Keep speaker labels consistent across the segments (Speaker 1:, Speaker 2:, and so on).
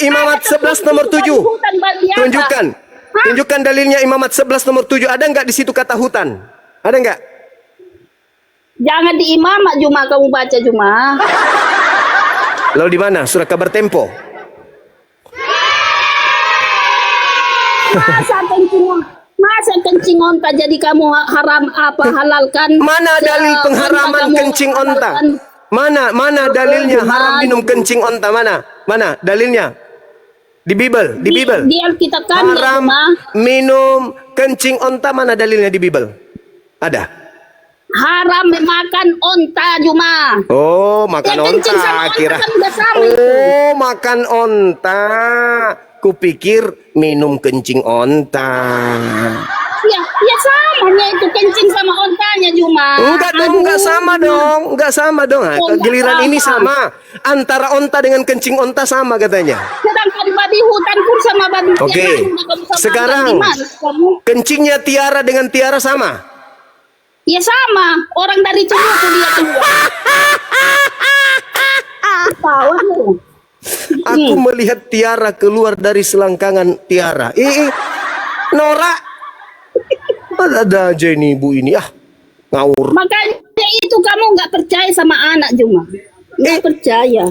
Speaker 1: Imamat 11 nomor 7. Tunjukkan. Tunjukkan dalilnya Imamat 11 nomor 7. Ada nggak di situ kata hutan? Ada nggak?
Speaker 2: Jangan di Imamat Juma kamu baca Juma.
Speaker 1: Lalu di mana? Surat kabar Tempo.
Speaker 2: Masa kencing onta jadi kamu haram apa halalkan?
Speaker 1: Mana dalil pengharaman kencing onta? Mana dalilnya haram minum kencing onta? Mana dalilnya? Di Bible, di Bible.
Speaker 2: Di Alkitab kan
Speaker 1: haram minum kencing onta, mana dalilnya di Bible? Ada.
Speaker 2: Haram makan onta Juma.
Speaker 1: Oh, makan onta kira.
Speaker 2: Kan udah sama
Speaker 1: oh, makan onta. Kupikir minum kencing onta.
Speaker 2: Ya samanya itu kencing sama ontanya Juma.
Speaker 1: Enggak dong, enggak sama dong. Giliran ini sama. Antara onta dengan kencing onta sama katanya.
Speaker 2: Sedangkan babi hutan pun sama babi.
Speaker 1: Oke. Sekarang kencingnya Tiara dengan Tiara sama.
Speaker 2: Ya sama. Orang dari Celutu dia keluar. Tahu lu.
Speaker 1: Aku melihat Tiara keluar dari selangkangan Tiara. Nora. Ada aja ini ibu ini. Ngawur.
Speaker 2: Makanya itu kamu nggak percaya sama anak Juma. Nggak percaya.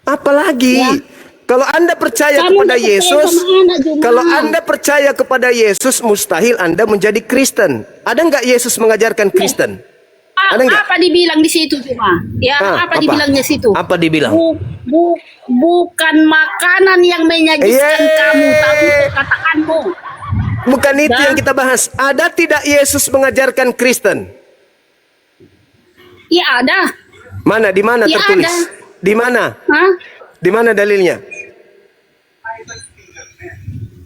Speaker 1: Apalagi kalau Anda percaya
Speaker 2: Kamu
Speaker 1: kepada
Speaker 2: nggak percaya
Speaker 1: Yesus,
Speaker 2: sama anak Juma.
Speaker 1: kalau Anda percaya kepada Yesus, mustahil Anda menjadi Kristen. Ada nggak Yesus mengajarkan Kristen? Ada nggak?
Speaker 2: Apa dibilang di situ Juma? Ya, apa dibilangnya situ?
Speaker 1: Apa dibilang?
Speaker 2: Bukan makanan yang menyajikan kamu, tapi perkataanmu.
Speaker 1: Bukan itu yang kita bahas. Ada tidak Yesus mengajarkan Kristen?
Speaker 2: Ya ada.
Speaker 1: Mana? Di mana
Speaker 2: Ya,
Speaker 1: tertulis?
Speaker 2: ada.
Speaker 1: Di mana?
Speaker 2: Hah?
Speaker 1: Di mana dalilnya?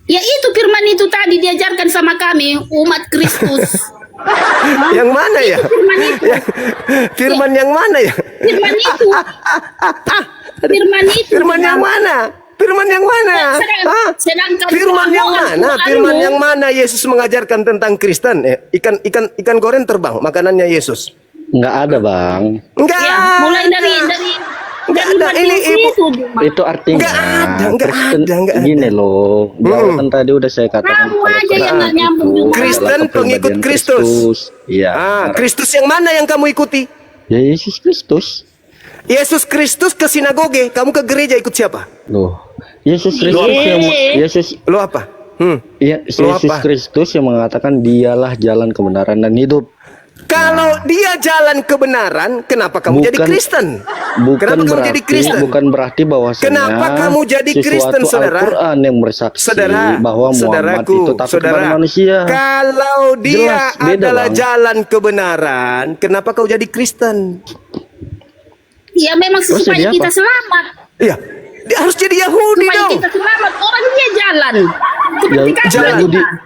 Speaker 2: Ya itu firman itu tadi diajarkan sama kami umat Kristus.
Speaker 1: Yang mana ya?
Speaker 2: Firman itu.
Speaker 1: Firman yang mana ya?
Speaker 2: Firman itu. Firman itu.
Speaker 1: Firman yang mana? Firman yang mana?
Speaker 2: Sedangkan
Speaker 1: Firman yang mana? Firman yang mana Yesus mengajarkan tentang Kristen? Ikan goreng terbang, makanannya Yesus.
Speaker 3: Enggak ada, Bang.
Speaker 1: Enggak.
Speaker 2: Ya, mulai dari
Speaker 1: enggak ada. Ini ibu.
Speaker 3: Itu artinya
Speaker 1: Enggak ada.
Speaker 3: Gini loh. Kan tadi udah saya katakan
Speaker 2: Kamu aja yang nggak nyambung juga.
Speaker 1: Kristen pengikut Kristus.
Speaker 3: Iya.
Speaker 1: Kristus yang mana yang kamu ikuti?
Speaker 3: Ya Yesus Kristus.
Speaker 1: Yesus Kristus ke sinagoge, kamu ke gereja ikut siapa?
Speaker 3: Loh, Yesus Kristus yang
Speaker 1: Lo apa?
Speaker 3: Yesus Kristus yang mengatakan dialah jalan kebenaran dan hidup.
Speaker 1: Kalau dia jalan kebenaran, kenapa kamu jadi Kristen? Kenapa kamu jadi Kristen?
Speaker 3: Bukan berarti bahwasanya
Speaker 1: kenapa kamu jadi Kristen, saudara?
Speaker 3: Al-Quran yang bersaksi bahwa Muhammad itu takut kepada manusia.
Speaker 1: Kalau dia
Speaker 3: Jelas, beda,
Speaker 1: adalah
Speaker 3: Bang.
Speaker 1: jalan kebenaran, kenapa kau jadi Kristen?
Speaker 2: Ya memang supaya kita selamat.
Speaker 1: Iya, dia harus jadi Yahudi
Speaker 2: Supaya
Speaker 1: dong.
Speaker 2: kita selamat. Orang dia jalan.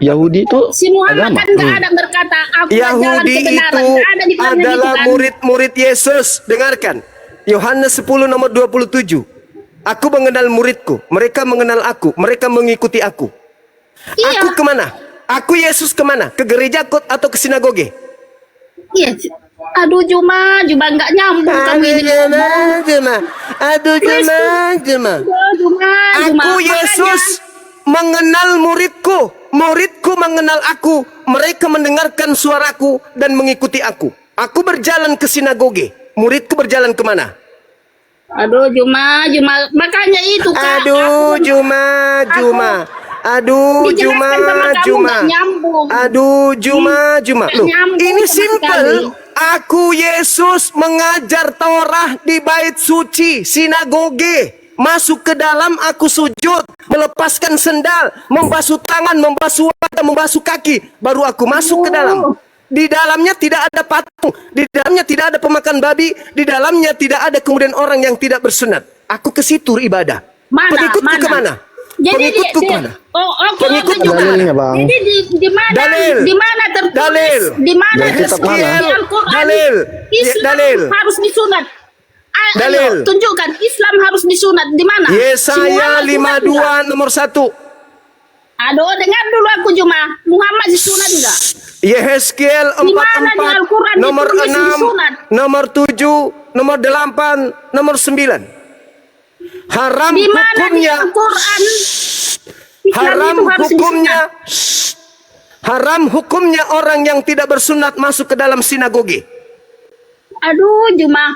Speaker 3: Yahudi itu
Speaker 2: Si Muhammad
Speaker 3: agama.
Speaker 2: kan nggak ada berkata aku jalan
Speaker 1: Yahudi
Speaker 2: kebenaran.
Speaker 1: itu
Speaker 2: Ada di mana
Speaker 1: adalah
Speaker 2: gitu kan?
Speaker 1: murid-murid Yesus. Dengarkan. Yohanes 10 nomor 27. Aku mengenal muridku, mereka mengenal aku, mereka mengikuti aku.
Speaker 2: Iya.
Speaker 1: Aku kemana? Aku Yesus kemana? Ke gereja atau ke sinagoge?
Speaker 2: Iya. Aduh Juma nggak nyambung kamu ini.
Speaker 1: Juma. Aku Yesus mengenal muridku, muridku mengenal aku, mereka mendengarkan suaraku dan mengikuti aku. Aku berjalan ke sinagoge, muridku berjalan kemana?
Speaker 2: Aduh Juma, makanya itu Kak.
Speaker 1: Aduh Juma. Aduh Juma. Aduh Juma. Loh, ini simple. Aku Yesus mengajar Taurat di bait suci, sinagoge. Masuk ke dalam, aku sujud, melepaskan sendal, membasuh tangan, membasuh wajah, membasuh kaki, baru aku masuk ke dalam. Di dalamnya tidak ada patung, di dalamnya tidak ada pemakan babi, di dalamnya tidak ada kemudian orang yang tidak bersunat. Aku ke situ ibadah. Pengikutku kemana? Pengikutku kemana?
Speaker 2: Pengikutku
Speaker 3: dalilnya, Bang.
Speaker 2: Jadi di mana?
Speaker 1: Dalil.
Speaker 2: Di mana tertulis?
Speaker 1: Dalil.
Speaker 2: Di mana
Speaker 3: Dari kitab
Speaker 2: tertulis
Speaker 3: mana?
Speaker 2: di Al-Quran?
Speaker 1: Dalil.
Speaker 2: Islam
Speaker 1: Dalil.
Speaker 2: harus disunat.
Speaker 1: Dalil.
Speaker 2: Ayo, tunjukkan Islam harus disunat di mana?
Speaker 1: Yesaya 52 nomor 1.
Speaker 2: Aduh, dengar dulu aku Juma. Muhammad disunat enggak?
Speaker 1: Yehezkiel
Speaker 2: Di mana di
Speaker 1: 44
Speaker 2: Al-Quran
Speaker 1: nomor
Speaker 2: ditulis
Speaker 1: 6,
Speaker 2: disunat?
Speaker 1: nomor 7, nomor 8, nomor 9. Haram
Speaker 2: Di mana di
Speaker 1: hukumnya.
Speaker 2: Al-Quran Islam
Speaker 1: Haram
Speaker 2: itu harus
Speaker 1: hukumnya.
Speaker 2: disunat?
Speaker 1: Haram hukumnya orang yang tidak bersunat masuk ke dalam sinagoge.
Speaker 2: Aduh, Juma.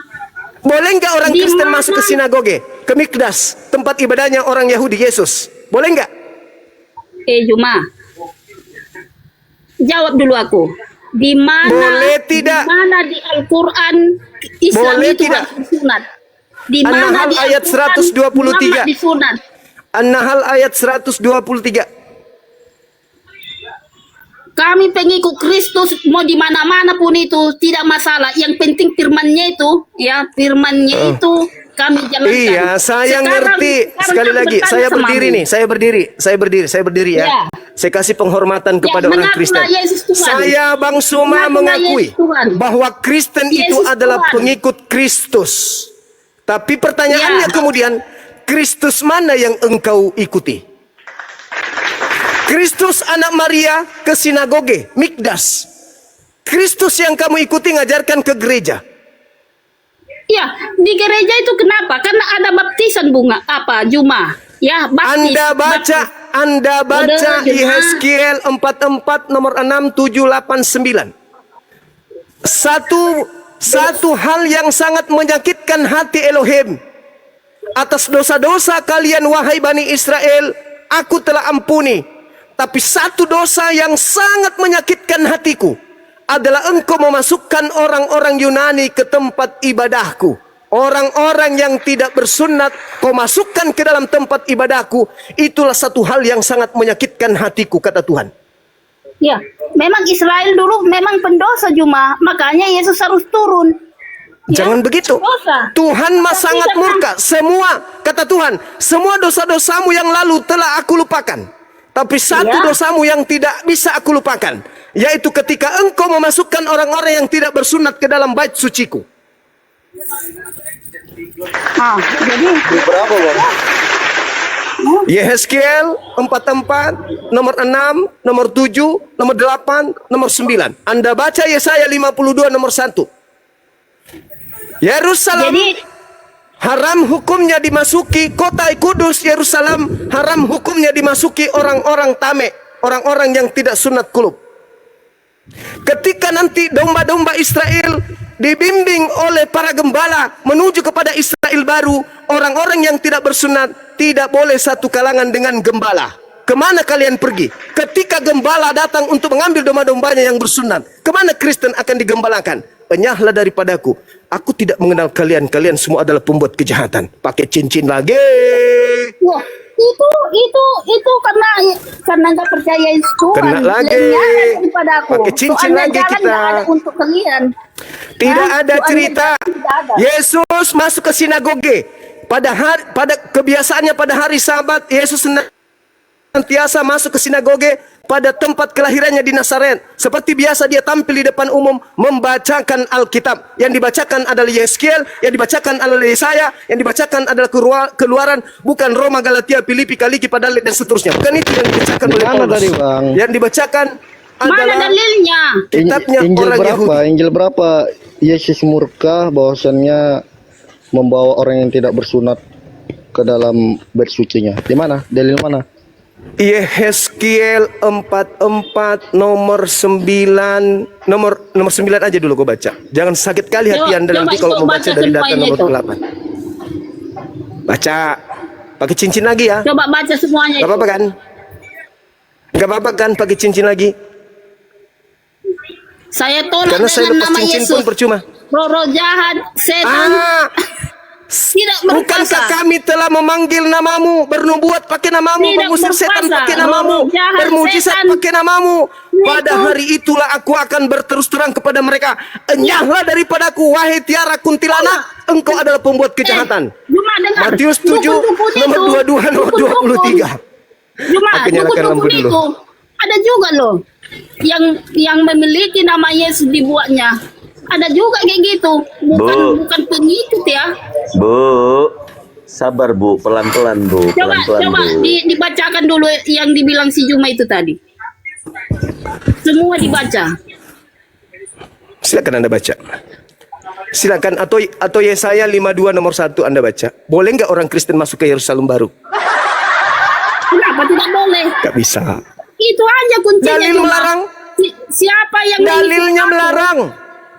Speaker 1: Boleh nggak orang
Speaker 2: Di
Speaker 1: Kristen
Speaker 2: mana?
Speaker 1: masuk ke sinagoge, ke mikdas, tempat ibadahnya orang Yahudi Yesus? Boleh nggak?
Speaker 2: Juma. Jawab dulu aku. Di mana?
Speaker 1: Boleh tidak?
Speaker 2: Di mana di Al-Quran Islam
Speaker 1: Boleh
Speaker 2: itu
Speaker 1: tidak?
Speaker 2: harus disunat? Di
Speaker 1: An-Nahl
Speaker 2: mana di
Speaker 1: ayat
Speaker 2: Al-Quran
Speaker 1: 123.
Speaker 2: Muhammad disunat?
Speaker 1: An-Nahl ayat 123.
Speaker 2: Kami pengikut Kristus mau di mana-mana pun itu tidak masalah. Yang penting firman-Nya itu, ya firman-Nya itu kami jalankan.
Speaker 1: Iya, saya ngerti. Sekali
Speaker 2: aku
Speaker 1: lagi,
Speaker 2: bertanya
Speaker 1: saya
Speaker 2: sama
Speaker 1: berdiri
Speaker 2: kamu.
Speaker 1: nih, saya berdiri ya.
Speaker 2: Ya.
Speaker 1: Saya kasih penghormatan kepada orang
Speaker 2: mengakulah
Speaker 1: Kristen.
Speaker 2: Yesus Tuhan.
Speaker 1: Saya Bang Suma
Speaker 2: Mengakulah
Speaker 1: mengakui
Speaker 2: Yesus Tuhan.
Speaker 1: bahwa Kristen itu
Speaker 2: Yesus
Speaker 1: adalah
Speaker 2: Tuhan.
Speaker 1: pengikut Kristus. Tapi pertanyaannya
Speaker 2: Ya.
Speaker 1: kemudian, Kristus mana yang engkau ikuti? Kristus anak Maria ke sinagoge, mikdas. Kristus yang kamu ikuti ngajarkan ke gereja.
Speaker 2: Ya, di gereja itu kenapa? Karena ada baptisan bunga apa Juma. Ya, baptis.
Speaker 1: Anda baca
Speaker 2: Udah, Juma.
Speaker 1: Yehezkiel 44 nomor 6, 7, 8, 9. Satu hal yang sangat menyakitkan hati Elohim. Atas dosa-dosa kalian wahai Bani Israel, aku telah ampuni. Tapi satu dosa yang sangat menyakitkan hatiku adalah engkau memasukkan orang-orang Yunani ke tempat ibadahku. Orang-orang yang tidak bersunat kau masukkan ke dalam tempat ibadahku. Itulah satu hal yang sangat menyakitkan hatiku, kata Tuhan.
Speaker 2: Ya, memang Israel dulu memang pendosa Juma. Makanya Yesus harus turun. Ya,
Speaker 1: Jangan begitu.
Speaker 2: dosa.
Speaker 1: Tuhan
Speaker 2: Tapi
Speaker 1: sangat
Speaker 2: jangan-
Speaker 1: murka. Semua, kata Tuhan, semua dosa-dosamu yang lalu telah aku lupakan. Tapi satu
Speaker 2: Ya.
Speaker 1: dosamu yang tidak bisa aku lupakan, yaitu ketika engkau memasukkan orang-orang yang tidak bersunat ke dalam bait suciku.
Speaker 2: Jadi
Speaker 3: Berapa bang?
Speaker 1: Yehezkiel 44, nomor 6, nomor 7, nomor 8, nomor 9. Anda baca Yesaya 52 nomor 1. Yerusalem
Speaker 2: jadi
Speaker 1: haram hukumnya dimasuki kota kudus Yerusalem, haram hukumnya dimasuki orang-orang tamek, orang-orang yang tidak sunat kulub. Ketika nanti domba-domba Israel dibimbing oleh para gembala menuju kepada Israel baru, orang-orang yang tidak bersunat tidak boleh satu kalangan dengan gembala. Kemana kalian pergi? Ketika gembala datang untuk mengambil domba-dombanya yang bersunat, kemana Kristen akan digembalakan? Enyahlah daripadaku. Aku tidak mengenal kalian. Kalian semua adalah pembuat kejahatan. Pakai cincin lagi.
Speaker 2: wah, itu karena nggak percaya Yesus Tuhan.
Speaker 1: Kena lagi.
Speaker 2: Lenyapkan daripada aku.
Speaker 1: Pakai cincin
Speaker 2: Soalnya
Speaker 1: lagi
Speaker 2: jalan
Speaker 1: kita.
Speaker 2: nggak ada untuk kalian.
Speaker 1: Tidak
Speaker 2: Hah?
Speaker 1: ada
Speaker 2: Soalnya
Speaker 1: cerita
Speaker 2: jalan tidak ada.
Speaker 1: Yesus masuk ke sinagoge. Pada kebiasaannya pada hari Sabat, Yesus senantiasa masuk ke sinagoge pada tempat kelahirannya di Nazaret. Seperti biasa dia tampil di depan umum membacakan Alkitab. Yang dibacakan adalah Yehezkiel, yang dibacakan adalah Yesaya, yang dibacakan adalah Keluaran, bukan Roma, Galatia, Filipi, Kaliki, Padalit dan seterusnya. Bukan itu yang dibacakan oleh
Speaker 3: Mana
Speaker 1: Paulus.
Speaker 3: tadi, Bang?
Speaker 1: Yang dibacakan
Speaker 2: Mana
Speaker 1: adalah
Speaker 2: dalilnya?
Speaker 1: kitabnya
Speaker 3: Injil
Speaker 1: orang
Speaker 3: berapa?
Speaker 1: Yahudi.
Speaker 3: Injil berapa? Yesus murka bahwasannya membawa orang yang tidak bersunat ke dalam bait sucinya. Di mana? Dalil mana?
Speaker 1: Yehezkiel 44 nomor 9 nomor 9 aja dulu gue baca. Jangan sakit kali hati Anda
Speaker 2: Coba
Speaker 1: nanti
Speaker 2: itu
Speaker 1: kalau mau baca
Speaker 2: baca
Speaker 1: dari data
Speaker 2: semuanya
Speaker 1: nomor
Speaker 2: itu.
Speaker 1: 8. Baca. Pakai cincin lagi ya.
Speaker 2: Coba baca semuanya.
Speaker 1: Gak apa-apa kan? Gak apa-apa kan pakai cincin lagi?
Speaker 2: Saya tolak
Speaker 1: Karena saya
Speaker 2: dengan
Speaker 1: lepas
Speaker 2: nama
Speaker 1: cincin
Speaker 2: Yesus.
Speaker 1: pun percuma.
Speaker 2: Roh setan
Speaker 1: Ah,
Speaker 2: tidak
Speaker 1: bukankah
Speaker 2: berkuasa.
Speaker 1: kami telah memanggil namamu, bernubuat pakai namamu,
Speaker 2: Tidak
Speaker 1: mengusir setan
Speaker 2: berkuasa.
Speaker 1: pakai namamu,
Speaker 2: Roh jahat,
Speaker 1: bermujizat
Speaker 2: setan.
Speaker 1: pakai namamu. Pada
Speaker 2: Itu.
Speaker 1: hari itulah aku akan berterus terang kepada mereka, enyahlah daripadaku, wahai tiara kuntilanak, engkau adalah pembuat kejahatan.
Speaker 2: Cuma dengar.
Speaker 1: Matius 7
Speaker 2: Dukun-dukun
Speaker 1: nomor
Speaker 2: itu.
Speaker 1: 22 nomor
Speaker 2: Dukun-dukun.
Speaker 1: 23.
Speaker 2: Cuma
Speaker 1: Oke, nyalakan lampu
Speaker 2: dukun-dukun
Speaker 1: dulu.
Speaker 2: itu ada juga loh yang memiliki nama Yesus dibuatnya. Ada juga kayak gitu. Bukan pengikut ya.
Speaker 4: Bu, sabar Bu, pelan-pelan Bu,
Speaker 2: Coba
Speaker 4: pelan-pelan Bu.
Speaker 2: dibacakan dulu yang dibilang si Juma itu tadi. Semua dibaca.
Speaker 1: Silakan Anda baca. Silakan, atau Yesaya 52 nomor 1 Anda baca. Boleh nggak orang Kristen masuk ke Yerusalem baru?
Speaker 2: Kenapa tidak boleh?
Speaker 1: Nggak bisa.
Speaker 2: Itu aja kuncinya.
Speaker 1: Dalil
Speaker 2: Juma.
Speaker 1: melarang.
Speaker 2: Siapa yang
Speaker 1: Dalilnya
Speaker 2: mengikut aku?
Speaker 1: melarang.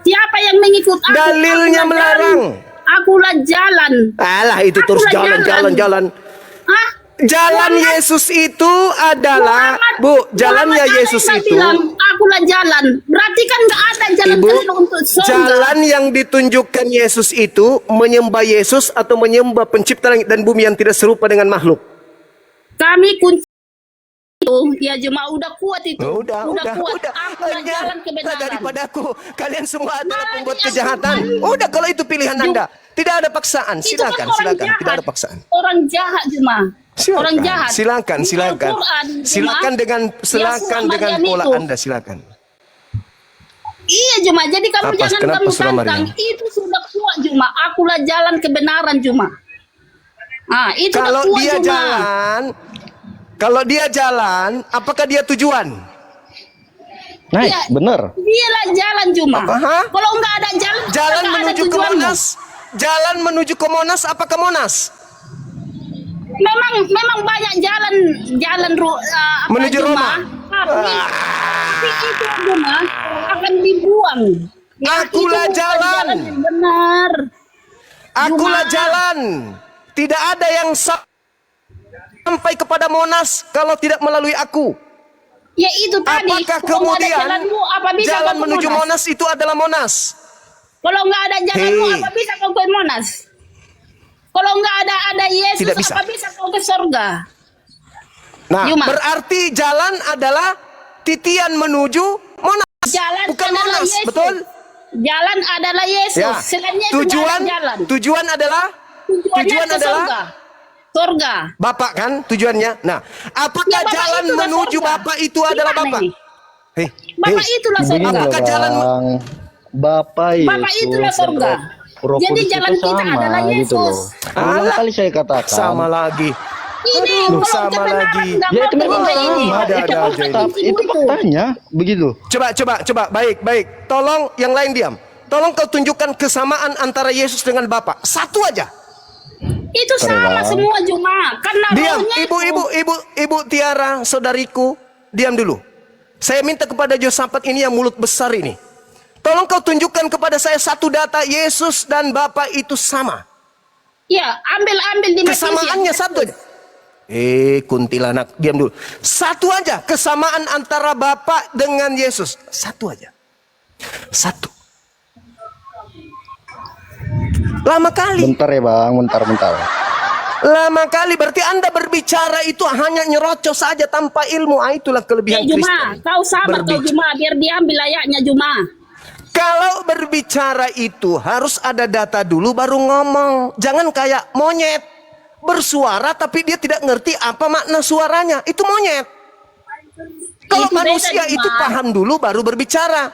Speaker 2: Siapa yang mengikut aku?
Speaker 1: Dalilnya
Speaker 2: Akulah
Speaker 1: melarang.
Speaker 2: jalan. Akulah jalan.
Speaker 1: Alah, itu
Speaker 2: Akulah
Speaker 1: terus jalan.
Speaker 2: Hah?
Speaker 1: Jalan Yesus itu adalah, Bu, jalannya
Speaker 2: Muhammad
Speaker 1: Yesus
Speaker 2: ada yang
Speaker 1: itu.
Speaker 2: bilang, akulah jalan. Berarti kan nggak ada jalan
Speaker 1: Ibu,
Speaker 2: keluar untuk surga.
Speaker 1: jalan yang ditunjukkan Yesus itu menyembah Yesus atau menyembah pencipta langit dan bumi yang tidak serupa dengan makhluk.
Speaker 2: Kami kunci itu, ya cuma udah kuat itu.
Speaker 1: Udah
Speaker 2: kuat. Akulah jalan kebenaran.
Speaker 1: daripada aku. Kalian semua adalah
Speaker 2: Mari
Speaker 1: pembuat
Speaker 2: aku
Speaker 1: kejahatan.
Speaker 2: maju.
Speaker 1: Udah, kalau itu pilihan Anda. Tidak ada paksaan.
Speaker 2: Itu kan
Speaker 1: Silakan,
Speaker 2: orang
Speaker 1: silakan.
Speaker 2: jahat.
Speaker 1: Tidak ada paksaan.
Speaker 2: Orang jahat cuma. Orang jahat.
Speaker 1: Silakan.
Speaker 2: Di Al-Quran, Juma,
Speaker 1: Silakan dengan
Speaker 2: surah
Speaker 1: dengan
Speaker 2: Maryam
Speaker 1: pola
Speaker 2: itu.
Speaker 1: Anda, silakan.
Speaker 2: Iya Juma, jadi kamu
Speaker 1: Apa?
Speaker 2: jangan
Speaker 1: Kenapa
Speaker 2: kamu
Speaker 1: surah
Speaker 2: tantang.
Speaker 1: Maryam?
Speaker 2: Itu sudah kuat Juma. Akulah jalan kebenaran Juma. Ah, itu
Speaker 1: Kalau
Speaker 2: udah kuat
Speaker 1: dia
Speaker 2: Juma.
Speaker 1: jalan, apakah dia tujuan?
Speaker 3: Nah,
Speaker 2: Iya.
Speaker 3: bener.
Speaker 2: Dialah jalan Juma.
Speaker 1: Apa, ha?
Speaker 2: Kalau nggak ada jalan,
Speaker 1: Jalan
Speaker 2: nggak ada
Speaker 1: menuju ke
Speaker 2: tujuanmu.
Speaker 1: Monas. Jalan menuju ke Monas, apa ke Monas?
Speaker 2: Memang banyak jalan
Speaker 1: Menuju
Speaker 2: Juma.
Speaker 1: Roma.
Speaker 2: Tapi itu Juma akan dibuang.
Speaker 1: Akulah
Speaker 2: itu bukan
Speaker 1: jalan.
Speaker 2: yang benar.
Speaker 1: Akulah
Speaker 2: Juma.
Speaker 1: jalan. Tidak ada yang sampai kepada Monas kalau tidak melalui aku.
Speaker 2: Ya itu tadi.
Speaker 1: Apakah
Speaker 2: Kalau nggak ada
Speaker 1: kemudian
Speaker 2: jalanmu, apa bisa
Speaker 1: jalan
Speaker 2: kau ke
Speaker 1: menuju Monas itu adalah Monas?
Speaker 2: Kalau nggak ada jalanmu,
Speaker 1: Hei.
Speaker 2: apa bisa kau ke Monas? Kalau nggak ada Yesus,
Speaker 1: Tidak bisa.
Speaker 2: apa bisa kau ke surga?
Speaker 1: Nah,
Speaker 2: Juma.
Speaker 1: berarti jalan adalah titian menuju Monas.
Speaker 2: Jalan
Speaker 1: Bukan
Speaker 2: adalah
Speaker 1: Monas,
Speaker 2: Yesus.
Speaker 1: betul?
Speaker 2: Jalan adalah Yesus.
Speaker 1: Ya.
Speaker 2: Selainnya itu nggak ada jalan.
Speaker 1: Tujuan adalah
Speaker 2: Tujuannya ke
Speaker 1: adalah
Speaker 2: surga. Surga.
Speaker 1: Bapak kan tujuannya. Nah, apakah
Speaker 2: Ya, Bapak
Speaker 1: jalan
Speaker 2: itulah
Speaker 1: menuju
Speaker 2: surga.
Speaker 1: Bapak itu adalah
Speaker 2: Gimana
Speaker 1: Bapak?
Speaker 2: ini?
Speaker 1: Hei,
Speaker 2: Bapak itulah
Speaker 3: Begini
Speaker 2: surga.
Speaker 3: loh,
Speaker 1: Apakah jalan-
Speaker 3: Bang. Bapak Yesus
Speaker 2: Bapak itulah
Speaker 3: dan
Speaker 2: surga.
Speaker 3: Roh
Speaker 2: Jadi
Speaker 3: Kudus
Speaker 2: jalan
Speaker 3: itu
Speaker 2: kita
Speaker 3: sama,
Speaker 2: adalah
Speaker 3: gitu
Speaker 2: Yesus.
Speaker 3: loh. Berulang kali saya katakan.
Speaker 1: sama lagi.
Speaker 2: Ini
Speaker 1: Aduh,
Speaker 2: kalau
Speaker 1: sama
Speaker 2: kebenaran
Speaker 1: lagi.
Speaker 2: nggak
Speaker 3: Ya
Speaker 2: mau
Speaker 3: itu memang
Speaker 2: terima ini.
Speaker 3: sama.
Speaker 1: Ada
Speaker 3: Itu
Speaker 1: aja
Speaker 3: fakta.
Speaker 1: ini.
Speaker 3: Itu faktanya. Begitu.
Speaker 1: Coba, baik. Tolong yang lain diam. Tolong kau tunjukkan kesamaan antara Yesus dengan Bapak. Satu aja.
Speaker 2: Itu sama
Speaker 3: Bang.
Speaker 2: semua Juma. Karena
Speaker 1: Diam,
Speaker 2: rohnya itu.
Speaker 1: ibu Tiara, saudariku, diam dulu. Saya minta kepada Josafat ini yang mulut besar ini. Tolong kau tunjukkan kepada saya satu data Yesus dan Bapak itu sama.
Speaker 2: Ya, ambil di Matius ya.
Speaker 1: Kesamaannya satu aja. Kuntilanak, diam dulu. Satu aja kesamaan antara Bapak dengan Yesus. Satu aja. Satu. Lama kali.
Speaker 3: Bentar ya Bang, bentar.
Speaker 1: Lama kali. Berarti Anda berbicara itu hanya nyerocos saja tanpa ilmu. Itulah kelebihan
Speaker 2: Juma,
Speaker 1: Kristen.
Speaker 2: kau sabar kau
Speaker 1: Berbicara.
Speaker 2: Juma, biar diambil ayatnya Juma.
Speaker 1: Kalau berbicara itu harus ada data dulu baru ngomong. Jangan kayak monyet. Bersuara tapi dia tidak ngerti apa makna suaranya. Itu monyet. Kalau
Speaker 2: Itu beda,
Speaker 1: manusia
Speaker 2: Juma.
Speaker 1: itu paham dulu baru berbicara.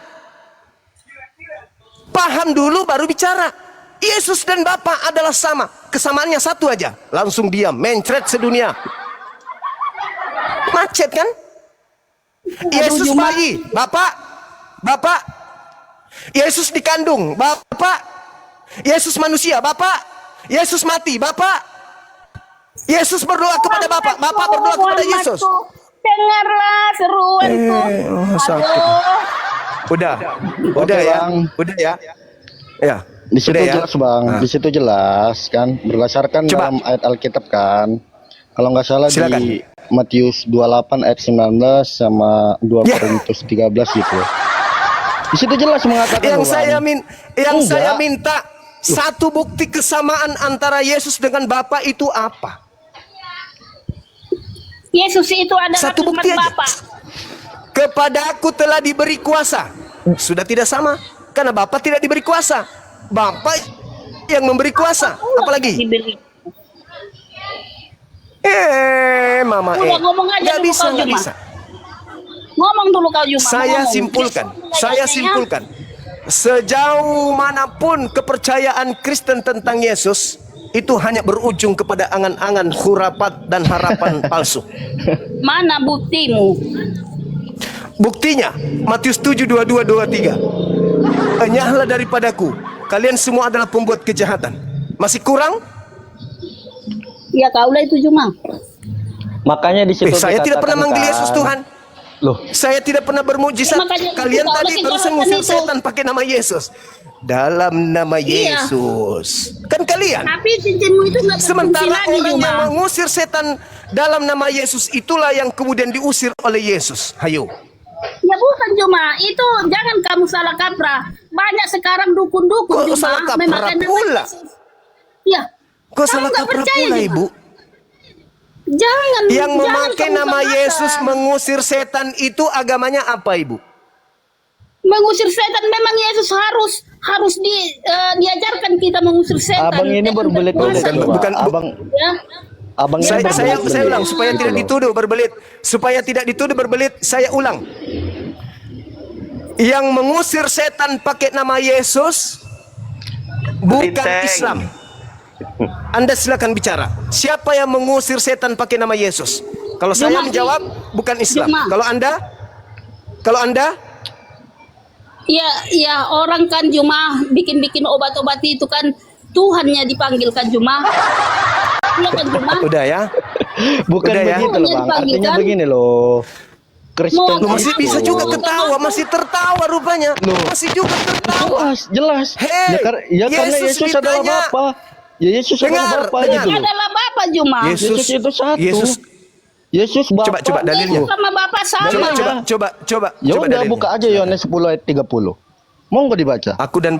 Speaker 1: Paham dulu baru bicara. Yesus dan Bapa adalah sama. Kesamaannya satu aja. Langsung diam, mencret sedunia. Macet kan? Yesus
Speaker 2: Juma.
Speaker 1: bayi, Bapak. Yesus dikandung, Bapak. Yesus manusia, Bapak. Yesus mati, Bapak. Yesus berdoa kepada Bapak, Bapak berdoa kepada Yesus.
Speaker 2: Dengarlah seruanku.
Speaker 1: sakit.
Speaker 2: Aduh.
Speaker 1: Udah
Speaker 3: Oke,
Speaker 1: ya,
Speaker 3: Bang.
Speaker 1: udah ya. Ya.
Speaker 3: Di situ
Speaker 1: Udah ya?
Speaker 3: jelas Bang,
Speaker 1: Nah.
Speaker 3: di situ jelas kan, berdasarkan
Speaker 1: Coba.
Speaker 3: dalam ayat Alkitab kan. Kalau nggak salah
Speaker 1: Silakan.
Speaker 3: di Matius 28 ayat 19 sama 2
Speaker 1: Ya.
Speaker 3: Korintus 13 gitu. Di situ jelas mengatakan
Speaker 1: Yang
Speaker 3: loh,
Speaker 1: saya
Speaker 3: Bang.
Speaker 1: yang saya
Speaker 3: Enggak.
Speaker 1: minta satu bukti kesamaan antara Yesus dengan Bapa itu apa?
Speaker 2: Yesus itu adalah
Speaker 1: Satu
Speaker 2: Tuhan
Speaker 1: bukti aja.
Speaker 2: Bapa.
Speaker 1: Kepadaku telah diberi kuasa. Sudah tidak sama karena Bapa tidak diberi kuasa. Bapa yang memberi kuasa. Apalagi?
Speaker 2: Diberi.
Speaker 1: Mama
Speaker 2: Udah, ngomong aja
Speaker 1: Nggak
Speaker 2: dulu
Speaker 1: bisa,
Speaker 2: kau,
Speaker 1: nggak
Speaker 2: Juma.
Speaker 1: bisa.
Speaker 2: Ngomong dulu kau Juma.
Speaker 1: Saya
Speaker 2: ngomong.
Speaker 1: simpulkan.
Speaker 2: Yesus
Speaker 1: Saya
Speaker 2: ayatnya.
Speaker 1: simpulkan. Sejauh manapun kepercayaan Kristen tentang Yesus itu hanya berujung kepada angan-angan, khurafat dan harapan palsu.
Speaker 2: Mana buktimu?
Speaker 1: Buktinya Matius 7:22-23. Enyahlah daripadaku kalian semua adalah pembuat kejahatan. Masih kurang?
Speaker 2: Ya kaulah itu Juma.
Speaker 3: Makanya di situ
Speaker 1: Saya tidak pernah
Speaker 3: dikatakan,
Speaker 1: manggil Yesus Tuhan.
Speaker 3: Loh,
Speaker 1: Saya tidak pernah bermujizat.
Speaker 2: Ya, makanya
Speaker 1: Kalian
Speaker 2: itu,
Speaker 1: tadi
Speaker 2: kalau
Speaker 1: barusan
Speaker 2: kejahatan
Speaker 1: ngusir
Speaker 2: itu.
Speaker 1: setan pakai nama Yesus. Dalam nama
Speaker 2: Iya.
Speaker 1: Yesus. Kan kalian.
Speaker 2: Tapi cincinmu itu nggak berfungsi
Speaker 1: Sementara
Speaker 2: lagi
Speaker 1: orang
Speaker 2: Juma.
Speaker 1: yang mengusir setan dalam nama Yesus itulah yang kemudian diusir oleh Yesus. Hayo.
Speaker 2: Ya bukan Juma, itu jangan kamu salah kaprah. Banyak sekarang dukun-dukun
Speaker 1: Kok
Speaker 2: Juma
Speaker 1: salah kaprah
Speaker 2: memakai nama
Speaker 1: pula?
Speaker 2: Yesus. Ya.
Speaker 1: Kok
Speaker 2: Kamu
Speaker 1: salah
Speaker 2: nggak
Speaker 1: kaprah
Speaker 2: percaya,
Speaker 1: pula,
Speaker 2: Juma?
Speaker 1: Ibu?
Speaker 2: Jangan.
Speaker 1: Yang
Speaker 2: jangan
Speaker 1: memakai
Speaker 2: kamu
Speaker 1: nama
Speaker 2: katakan.
Speaker 1: Yesus mengusir setan itu agamanya apa, Ibu?
Speaker 2: Mengusir setan memang Yesus harus diajarkan kita mengusir setan.
Speaker 3: abang ini berbelit-belit.
Speaker 1: Bukan-
Speaker 3: Coba.
Speaker 1: bukan-
Speaker 3: Abang,
Speaker 2: Ya.
Speaker 3: abang ini
Speaker 1: Saya
Speaker 3: berbelit-belit.
Speaker 1: ulang supaya tidak dituduh berbelit. Supaya tidak dituduh berbelit, saya ulang. Yang mengusir setan pakai nama Yesus bukan
Speaker 4: Bintang.
Speaker 1: Islam. Anda silakan bicara. Siapa yang mengusir setan pakai nama Yesus? Kalau saya
Speaker 2: Jemaah.
Speaker 1: menjawab bukan Islam.
Speaker 2: Jemaah.
Speaker 1: Kalau Anda
Speaker 2: Ya orang kan Juma bikin obat-obat itu kan Tuhannya dipanggilkan Juma. Iya kan Juma?
Speaker 1: udah ya.
Speaker 3: Bukan
Speaker 1: Udah ya.
Speaker 3: begitu loh, Bang. Artinya begini loh. Kristen
Speaker 2: Mau-
Speaker 1: Lu masih
Speaker 3: itu
Speaker 1: bisa juga
Speaker 2: Mau-
Speaker 1: ketawa, masih tertawa rupanya. Masih juga tertawa.
Speaker 3: jelas.
Speaker 1: Hei,
Speaker 3: Ya karena
Speaker 1: Yesus
Speaker 3: Yesus adalah
Speaker 1: ditanya.
Speaker 3: Bapa. Ya Yesus adalah
Speaker 1: Dengar,
Speaker 3: Bapa
Speaker 1: dengar.
Speaker 3: gitu.
Speaker 2: Adalah Bapak Juma.
Speaker 3: Yesus itu satu. Yesus Bapa.
Speaker 1: Coba dalilnya.
Speaker 2: Yesus sama Bapak sama.
Speaker 1: Coba.
Speaker 3: Ya
Speaker 1: coba
Speaker 3: udah
Speaker 1: dalilnya.
Speaker 3: buka aja Yohanes 10 ayat 30. Monggo dibaca.
Speaker 1: Aku dan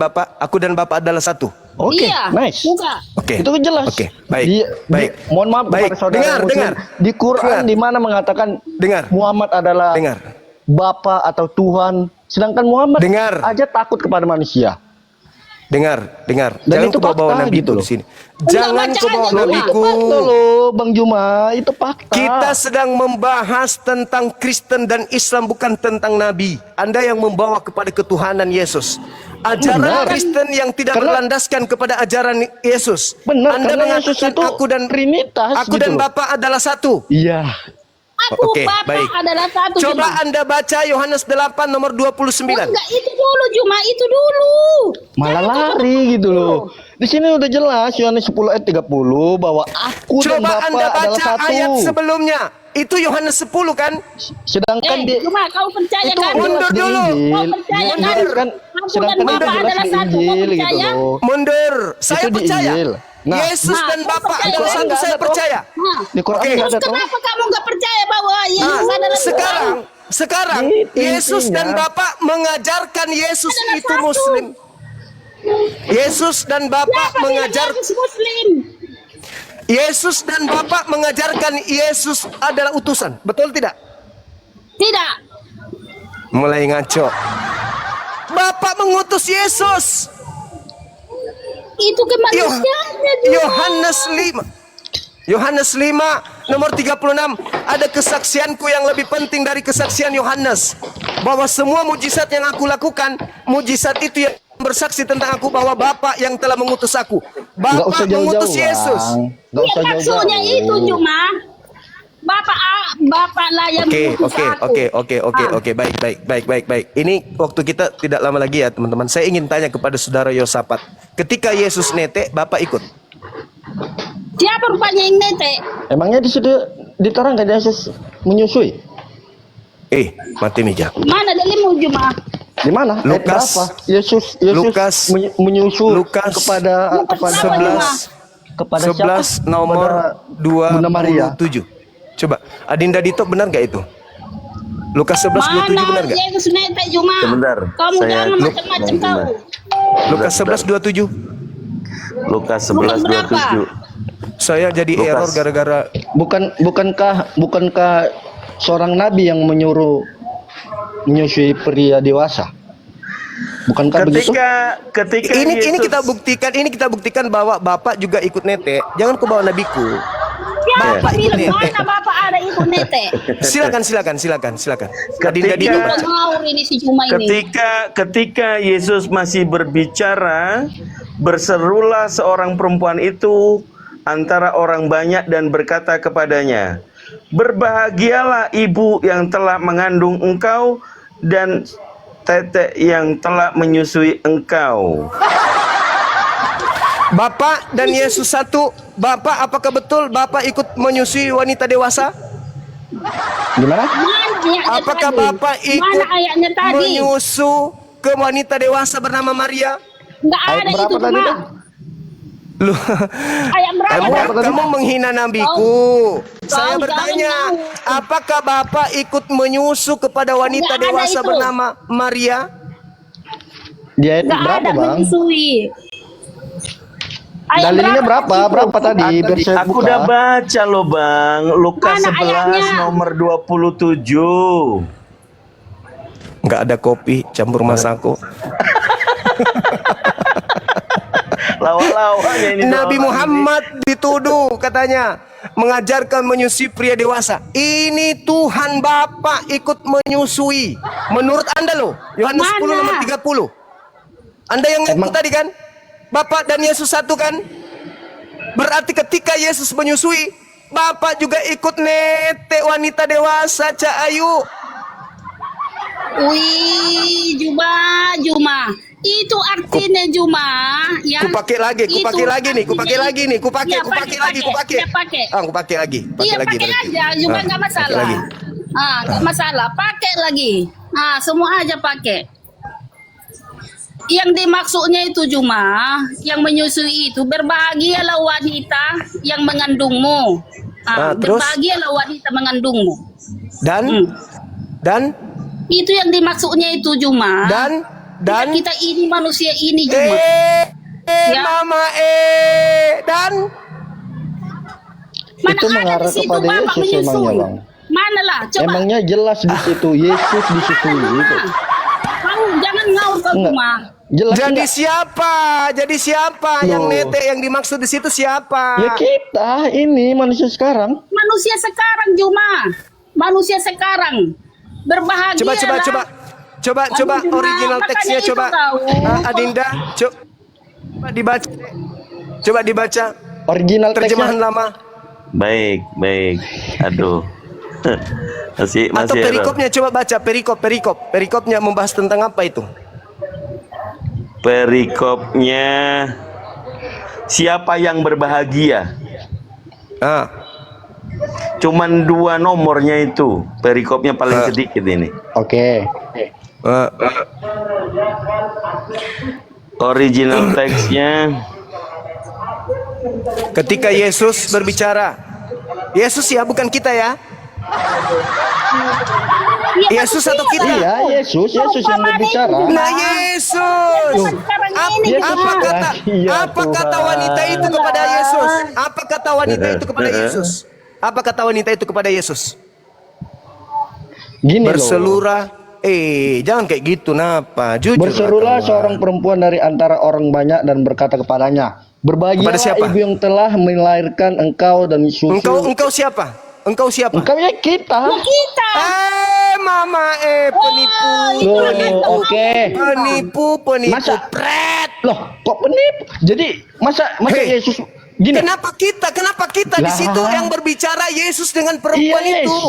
Speaker 1: Bapak adalah satu.
Speaker 3: Oke,
Speaker 2: Iya,
Speaker 3: nice.
Speaker 2: buka.
Speaker 1: Oke.
Speaker 3: Itu jelas.
Speaker 1: Oke, baik.
Speaker 3: Baik. Mohon maaf
Speaker 1: Baik.
Speaker 3: kepada saudara
Speaker 1: Dengar,
Speaker 3: Muslim.
Speaker 1: dengar.
Speaker 3: Di Quran
Speaker 1: Dengar.
Speaker 3: di mana mengatakan
Speaker 1: Dengar.
Speaker 3: Muhammad adalah
Speaker 1: Dengar.
Speaker 3: Bapa atau Tuhan, sedangkan Muhammad
Speaker 1: Dengar.
Speaker 3: aja takut kepada manusia.
Speaker 1: Dengar.
Speaker 3: Dan
Speaker 1: Jangan
Speaker 3: itu
Speaker 1: kau bawa
Speaker 3: fakta
Speaker 1: nabi
Speaker 3: gitu
Speaker 1: itu
Speaker 3: loh.
Speaker 1: di sini.
Speaker 2: Enggak,
Speaker 1: Jangan
Speaker 2: baca
Speaker 1: kau bawa
Speaker 2: aja dulu.
Speaker 1: nabiku.
Speaker 3: Fakta loh, Bang Juma, itu fakta.
Speaker 1: Kita sedang membahas tentang Kristen dan Islam, bukan tentang nabi. Anda yang membawa kepada ketuhanan Yesus. Ajaran
Speaker 3: Benar.
Speaker 1: Kristen yang tidak
Speaker 3: Karena-
Speaker 1: berlandaskan kepada ajaran Yesus.
Speaker 3: Benar,
Speaker 1: Anda
Speaker 3: karena Yesus
Speaker 1: mengatakan
Speaker 3: itu
Speaker 1: aku dan
Speaker 3: Trinitas
Speaker 1: aku
Speaker 3: gitu
Speaker 1: dan
Speaker 3: loh.
Speaker 1: Bapa adalah satu.
Speaker 3: Iya.
Speaker 2: Aku
Speaker 1: Oke,
Speaker 2: Bapak
Speaker 1: baik.
Speaker 2: adalah satu
Speaker 1: Coba
Speaker 2: Juma.
Speaker 1: Anda baca Yohanes 8 nomor 29.
Speaker 2: Enggak, itu dulu Juma, itu dulu.
Speaker 3: Malah lari gitu loh. Di sini udah jelas Yohanes 10 ayat 30 bahwa aku dan
Speaker 1: Coba
Speaker 3: Bapa
Speaker 1: Anda
Speaker 3: adalah
Speaker 1: baca
Speaker 3: satu.
Speaker 1: ayat sebelumnya. Itu Yohanes 10 kan?
Speaker 3: Sedangkan di
Speaker 2: Juma, kau percaya
Speaker 3: itu
Speaker 2: kan?
Speaker 1: mundur
Speaker 3: jelas di
Speaker 1: dulu.
Speaker 3: Injil.
Speaker 2: Kau percaya
Speaker 3: Iya,
Speaker 2: kan?
Speaker 3: kan
Speaker 2: Aku dan
Speaker 3: sedangkan itu
Speaker 2: Bapa
Speaker 3: jelas
Speaker 2: adalah
Speaker 3: di
Speaker 2: satu. Kau
Speaker 3: Injil gitu
Speaker 2: percaya?
Speaker 3: loh.
Speaker 1: Mundur. Saya
Speaker 3: di
Speaker 1: percaya.
Speaker 3: Injil. Nah,
Speaker 1: Yesus
Speaker 2: Nah,
Speaker 1: dan
Speaker 2: kau
Speaker 1: Bapa
Speaker 2: percaya
Speaker 1: adalah
Speaker 2: kan?
Speaker 1: satu, saya
Speaker 3: Nggak ada,
Speaker 1: percaya.
Speaker 2: Nah,
Speaker 3: Di Quran
Speaker 1: Oke.
Speaker 3: nggak ada
Speaker 2: terus
Speaker 3: toh.
Speaker 2: kenapa kamu nggak percaya bahwa Yesus
Speaker 1: Nah,
Speaker 2: adalah
Speaker 1: sekarang
Speaker 3: Itu
Speaker 1: Yesus
Speaker 3: intinya.
Speaker 1: dan Bapa mengajarkan Yesus
Speaker 2: Adalah
Speaker 1: itu
Speaker 2: satu.
Speaker 1: Muslim. Yesus dan Bapa
Speaker 2: Siapa
Speaker 1: mengajar
Speaker 2: bilang Yesus Muslim?
Speaker 1: Yesus dan Bapa mengajarkan Yesus adalah utusan. Betul tidak?
Speaker 2: Tidak.
Speaker 1: Mulai ngaco. Bapak mengutus Yesus.
Speaker 2: Itu kemanusiaannya juga.
Speaker 1: Yohanes 5 nomor 36. Ada kesaksianku yang lebih penting dari kesaksian Yohanes, bahwa semua mujizat yang aku lakukan, mujizat itu yang bersaksi tentang aku, bahwa Bapa yang telah mengutus aku.
Speaker 3: Nggak usah
Speaker 1: Bapa mengutus
Speaker 3: jauh-jauh,
Speaker 1: Yesus.
Speaker 3: Bang. Nggak
Speaker 2: Iya,
Speaker 3: usah
Speaker 2: maksudnya
Speaker 3: jauh-jauh.
Speaker 2: itu cuma Bapak lah yang mengutus aku.
Speaker 1: Oke, baik. Ini waktu kita tidak lama lagi ya, teman-teman. Saya ingin tanya kepada saudara Yosafat. Ketika Yesus netek, Bapak ikut?
Speaker 2: Siapa rupanya yang netek?
Speaker 3: Emangnya di situ diterangkan Yesus menyusui?
Speaker 1: Mati meja.
Speaker 2: Mana dalimu Juma?
Speaker 3: Di mana? Ayat
Speaker 1: Lukas.
Speaker 3: berapa? Yesus
Speaker 1: Lukas.
Speaker 3: menyusul
Speaker 1: Lukas
Speaker 3: kepada
Speaker 2: Lukas
Speaker 3: siapa?
Speaker 1: 11
Speaker 3: Kepada
Speaker 1: 11
Speaker 3: siapa?
Speaker 1: nomor
Speaker 3: Kepada Bunda Maria.
Speaker 1: 27. Coba, Adinda Dito benar nggak itu? Lukas 11 27 benar
Speaker 2: Mana
Speaker 1: nggak?
Speaker 2: Yesus netek Juma?
Speaker 4: Sebentar,
Speaker 2: Kamu
Speaker 4: saya-
Speaker 2: jangan macam-macam kau.
Speaker 1: Lukas 11 27.
Speaker 4: Lukas 11 27.
Speaker 1: Saya jadi
Speaker 4: Lukas.
Speaker 1: error gara-gara
Speaker 3: Bukankah seorang nabi yang menyusui pria dewasa? Bukankah begitu?
Speaker 4: Ketika
Speaker 1: ini
Speaker 4: Yesus-
Speaker 1: kita buktikan bahwa Bapak juga ikut netek. Jangan kau bawa nabiku.
Speaker 2: Siapa
Speaker 1: Bapak ikut
Speaker 2: bilang
Speaker 1: netek.
Speaker 2: mana Bapak ada ikut netek?
Speaker 1: Silakan. Adinda
Speaker 4: Ketika-
Speaker 1: Dito baca.
Speaker 2: Ngawur ini si Juma ini.
Speaker 4: Ketika Yesus masih berbicara, berserulah seorang perempuan itu antara orang banyak dan berkata kepadanya, "Berbahagialah ibu yang telah mengandung engkau dan tetek yang telah menyusui engkau."
Speaker 1: Bapak dan Yesus satu. Bapak, apakah betul Bapak ikut menyusui wanita dewasa?
Speaker 3: Gimana?
Speaker 2: Mana ayatnya
Speaker 1: Apakah
Speaker 2: tadi?
Speaker 1: Bapak ikut
Speaker 2: Mana ayatnya tadi?
Speaker 1: menyusu ke wanita dewasa bernama Maria?
Speaker 2: Enggak
Speaker 3: Ayat
Speaker 2: ada
Speaker 3: berapa
Speaker 2: itu
Speaker 3: tadi
Speaker 2: cuma.
Speaker 3: tuh?
Speaker 1: Lu,
Speaker 2: Ayat berapa
Speaker 3: Ayat berapa
Speaker 2: tadi?
Speaker 3: tadi?
Speaker 1: kamu menghina nabiku. Saya
Speaker 2: Kau
Speaker 1: bertanya,
Speaker 2: jangan
Speaker 1: apakah Bapak ikut menyusu kepada wanita
Speaker 2: Nggak ada
Speaker 1: dewasa
Speaker 2: itu.
Speaker 1: bernama Maria?
Speaker 3: Di ayat
Speaker 2: Enggak
Speaker 3: berapa,
Speaker 2: ada
Speaker 3: Bang?
Speaker 2: menyusui. Ayat
Speaker 3: Dalilnya berapa?
Speaker 2: tadi?
Speaker 3: Berapa tadi? Biar saya
Speaker 4: Aku
Speaker 3: buka.
Speaker 4: udah baca loh Bang, Lukas
Speaker 2: Mana
Speaker 4: 11
Speaker 2: ayatnya?
Speaker 4: nomor 27.
Speaker 1: Nggak ada kopi campur masaku.
Speaker 4: Lawa-lawanya ini
Speaker 1: Nabi
Speaker 4: orang
Speaker 1: Muhammad dituduh katanya mengajarkan menyusui pria dewasa. Ini Tuhan Bapa ikut menyusui. Menurut Anda loh, Yohanes 10
Speaker 2: Mana?
Speaker 1: nomor 30. Anda yang ngaku
Speaker 3: Emang-
Speaker 1: tadi kan? Bapak dan Yesus satu kan? Berarti ketika Yesus menyusui, Bapak juga ikut netek wanita dewasa, Cak Ayu.
Speaker 2: Wih, Juma. Itu artinya Juma, ya.
Speaker 1: Kupakai lagi nih, kupakai lagi nih, kupakai
Speaker 2: Iya,
Speaker 1: pakai lagi.
Speaker 2: pakai.
Speaker 1: Ah, kupakai lagi.
Speaker 2: Iya, pakai
Speaker 1: berarti.
Speaker 2: aja, Juma
Speaker 1: Ah,
Speaker 2: nggak
Speaker 1: pakai
Speaker 2: masalah.
Speaker 1: lagi.
Speaker 2: Nggak masalah, pakai lagi. Semua aja pakai. Yang dimaksudnya itu Juma, yang menyusui itu berbahagialah wanita yang mengandungmu.
Speaker 1: Terus?
Speaker 2: Berbahagialah wanita mengandungmu.
Speaker 1: Dan
Speaker 2: Hmm.
Speaker 1: dan
Speaker 2: Itu yang dimaksudnya itu Juma.
Speaker 1: dan
Speaker 2: kita ini manusia ini Juma. Ya.
Speaker 1: mama dan
Speaker 2: Mana
Speaker 3: Itu
Speaker 2: ada
Speaker 3: mengarah
Speaker 2: di situ
Speaker 3: kepada
Speaker 2: Bapak
Speaker 3: Yesus
Speaker 2: menyusui?
Speaker 3: emangnya, Bang.
Speaker 2: Manalah, coba.
Speaker 3: Emangnya jelas di situ Yesus disusui itu.
Speaker 2: Kamu jangan ngaur kau
Speaker 3: Enggak.
Speaker 2: Juma.
Speaker 3: Jelas
Speaker 1: jadi
Speaker 3: enggak?
Speaker 1: siapa? Jadi siapa yang
Speaker 3: Loh.
Speaker 1: netek yang dimaksud di situ siapa?
Speaker 3: Ya kita ini manusia sekarang.
Speaker 2: Manusia sekarang Juma. Manusia sekarang. Berbahagia.
Speaker 1: Coba
Speaker 2: Aduh,
Speaker 1: original
Speaker 2: makanya
Speaker 1: teksnya
Speaker 2: itu
Speaker 1: coba.
Speaker 2: tahu.
Speaker 1: Adinda, coba dibaca. Coba dibaca
Speaker 3: Original
Speaker 1: terjemahan
Speaker 3: teksnya.
Speaker 1: lama
Speaker 4: Baik. Aduh. masih
Speaker 1: atau
Speaker 4: error.
Speaker 1: perikopnya coba baca perikop. Perikopnya membahas tentang apa itu?
Speaker 4: Perikopnya siapa yang berbahagia?
Speaker 1: Ah,
Speaker 4: Cuman 2 nomornya itu. Perikopnya paling sedikit ini.
Speaker 3: Oke.
Speaker 1: ah.
Speaker 4: Original teksnya
Speaker 1: Ketika Yesus berbicara, Yesus ya bukan kita ya.
Speaker 2: Iya,
Speaker 1: Yesus
Speaker 2: manusia
Speaker 1: atau kita?
Speaker 2: lah.
Speaker 3: Iya, Yesus yang berbicara.
Speaker 1: Nah Yesus,
Speaker 2: Sekarang
Speaker 1: apa,
Speaker 2: ini
Speaker 3: Yesus
Speaker 1: apa
Speaker 3: ya.
Speaker 1: kata
Speaker 3: Iya,
Speaker 1: apa kata
Speaker 3: Tuhan.
Speaker 1: wanita itu kepada Yesus? Apa kata wanita itu kepada Yesus? Apa kata wanita itu kepada Yesus?
Speaker 3: Gini loh.
Speaker 1: Berselurah. Jangan kayak gitu, napa? Jujur.
Speaker 3: Berserulah
Speaker 1: kawan.
Speaker 3: seorang perempuan dari antara orang banyak dan berkata kepadanya,
Speaker 1: Kepada
Speaker 3: berbahagialah
Speaker 1: siapa?
Speaker 3: ibu yang telah melahirkan engkau dan susu.
Speaker 1: Engkau siapa? Engkau siapa?
Speaker 3: Engkau ya kita.
Speaker 2: Kita.
Speaker 1: Mama penipu.
Speaker 3: Loh, oke.
Speaker 1: Penipu.
Speaker 3: Masa-
Speaker 1: Pret.
Speaker 3: Loh, kok penipu? Jadi masa
Speaker 1: Hei.
Speaker 3: Yesus gini?
Speaker 1: Kenapa kita di
Speaker 3: Lah.
Speaker 1: situ yang berbicara Yesus dengan perempuan
Speaker 3: Iya,
Speaker 1: itu?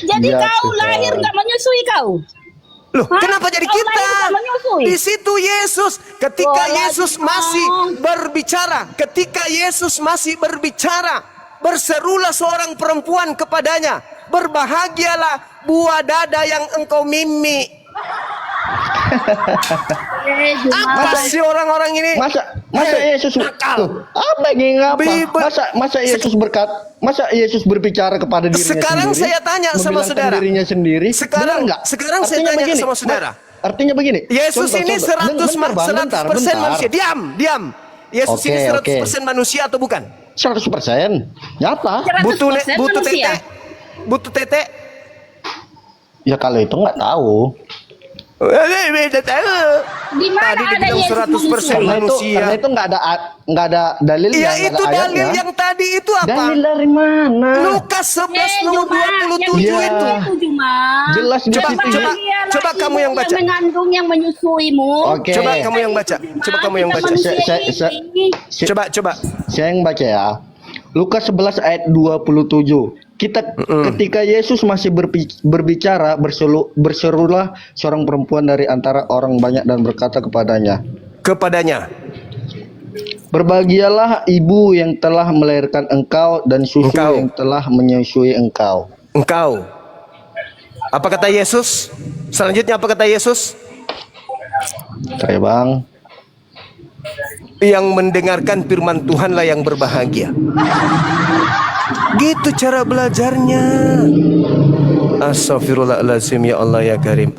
Speaker 2: Jadi
Speaker 3: Ya,
Speaker 2: kau
Speaker 3: Tuhan.
Speaker 2: lahir nggak menyusui kau?
Speaker 1: Loh,
Speaker 2: Hah?
Speaker 1: kenapa jadi
Speaker 2: Kau
Speaker 1: kita?
Speaker 2: lahir nggak menyusui?
Speaker 1: Di situ Yesus, ketika
Speaker 2: Oh,
Speaker 1: Yesus
Speaker 2: lagi,
Speaker 1: masih berbicara, berserulah seorang perempuan kepadanya, berbahagialah buah dada yang engkau mimi. Apa sih orang-orang ini?
Speaker 3: Masa Yesus
Speaker 1: nakal.
Speaker 3: apa yang ngapa?
Speaker 1: Bibel.
Speaker 3: Masa Yesus berbicara kepada dirinya
Speaker 1: Sekarang
Speaker 3: sendiri?
Speaker 1: saya tanya sama
Speaker 3: membilangkan
Speaker 1: saudara.
Speaker 3: dirinya sendiri.
Speaker 1: Sekarang-
Speaker 3: Benar nggak?
Speaker 1: sekarang saya
Speaker 3: Artinya
Speaker 1: tanya
Speaker 3: begini,
Speaker 1: sama saudara.
Speaker 3: Artinya begini.
Speaker 1: Yesus
Speaker 3: Contoh,
Speaker 1: ini
Speaker 3: contoh.
Speaker 1: 100% manusia. Diam. Yesus
Speaker 3: Oke,
Speaker 1: ini 100%
Speaker 3: oke.
Speaker 1: manusia atau bukan?
Speaker 3: 100%. Nyata.
Speaker 2: 100% manusia.
Speaker 1: Butuh tete.
Speaker 3: Ya kalau itu nggak tahu.
Speaker 1: Beda tahu.
Speaker 2: Di mana
Speaker 1: Tadi
Speaker 2: ada
Speaker 1: dibilang
Speaker 2: Yesus
Speaker 1: 100%
Speaker 2: menyusui?
Speaker 3: Karena itu nggak ada dalil.
Speaker 1: Ya
Speaker 3: nggak
Speaker 1: itu
Speaker 3: ada
Speaker 1: dalil
Speaker 3: ayatnya.
Speaker 1: yang tadi itu apa?
Speaker 3: Dalil dari mana?
Speaker 1: Lukas 11 nomor
Speaker 2: Juma,
Speaker 1: 27
Speaker 3: Iya.
Speaker 1: itu.
Speaker 2: Juma.
Speaker 3: Jelas di
Speaker 1: Coba,
Speaker 3: situ.
Speaker 1: coba. kamu yang baca.
Speaker 2: Yang mengandung yang menyusuimu.
Speaker 3: Oke.
Speaker 1: Coba kamu yang baca. Coba kamu yang baca.
Speaker 3: Saya-
Speaker 1: Coba.
Speaker 3: Saya yang baca ya. Lukas 11 ayat 27. Ketika Yesus masih berbicara, berserulah seorang perempuan dari antara orang banyak dan berkata kepadanya. Berbahagialah ibu yang telah melahirkan engkau dan susu
Speaker 1: Engkau.
Speaker 3: yang telah menyusui engkau.
Speaker 1: Engkau. Apa kata Yesus? Selanjutnya apa kata Yesus?
Speaker 3: Oke bang.
Speaker 1: Yang mendengarkan firman Tuhanlah yang berbahagia. Gitu cara belajarnya. Astagfirullahaladzim, ya Allah ya Karim.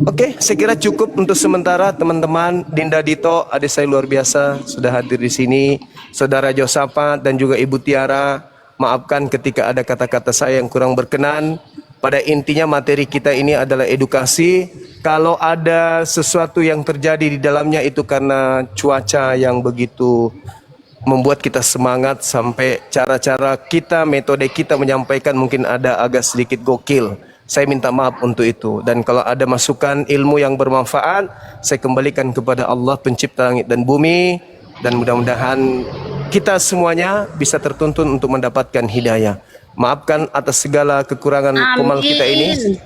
Speaker 1: Oke, saya kira cukup untuk sementara teman-teman. Dinda Dito, adik saya luar biasa sudah hadir di sini. Saudara Josafat dan juga Ibu Tiara, maafkan ketika ada kata-kata saya yang kurang berkenan. Pada intinya materi kita ini adalah edukasi. Kalau ada sesuatu yang terjadi di dalamnya itu karena cuaca yang begitu membuat kita semangat, sampai cara-cara kita, metode kita menyampaikan mungkin ada agak sedikit gokil. Saya minta maaf untuk itu. Dan kalau ada masukan ilmu yang bermanfaat, saya kembalikan kepada Allah pencipta langit dan bumi. Dan mudah-mudahan kita semuanya bisa tertuntun untuk mendapatkan hidayah. Maafkan atas segala kekurangan komal kita ini.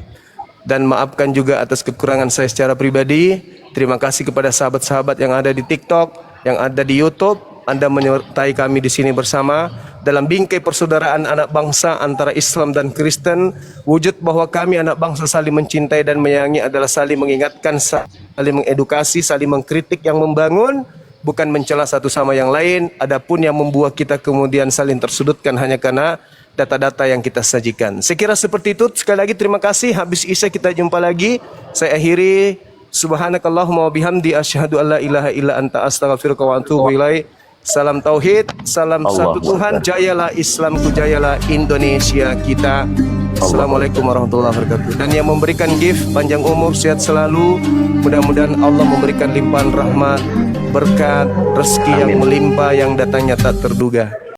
Speaker 1: Dan maafkan juga atas kekurangan saya secara pribadi. Terima kasih kepada sahabat-sahabat yang ada di TikTok, yang ada di YouTube. Anda menyertai kami di sini bersama dalam bingkai persaudaraan anak bangsa antara Islam dan Kristen. Wujud bahwa kami anak bangsa saling mencintai dan menyayangi adalah saling mengingatkan, saling mengedukasi, saling mengkritik yang membangun, bukan mencela satu sama yang lain. Adapun yang membuat kita kemudian saling tersudutkan hanya karena data-data yang kita sajikan. Saya kira seperti itu. Sekali lagi terima kasih. Habis Isya kita jumpa lagi. Saya akhiri. Subhanakallahumma wa bihamdi asyhadu an la ilaha illa anta astaghfiruka wa atubu ilaik. Salam tauhid, salam satu Tuhan. Jayalah Islamku, jayalah Indonesia kita. Assalamualaikum warahmatullahi wabarakatuh. Dan yang memberikan gift panjang umur, sehat selalu. Mudah-mudahan Allah memberikan limpahan rahmat, berkat, rezeki yang melimpah yang datangnya tak terduga.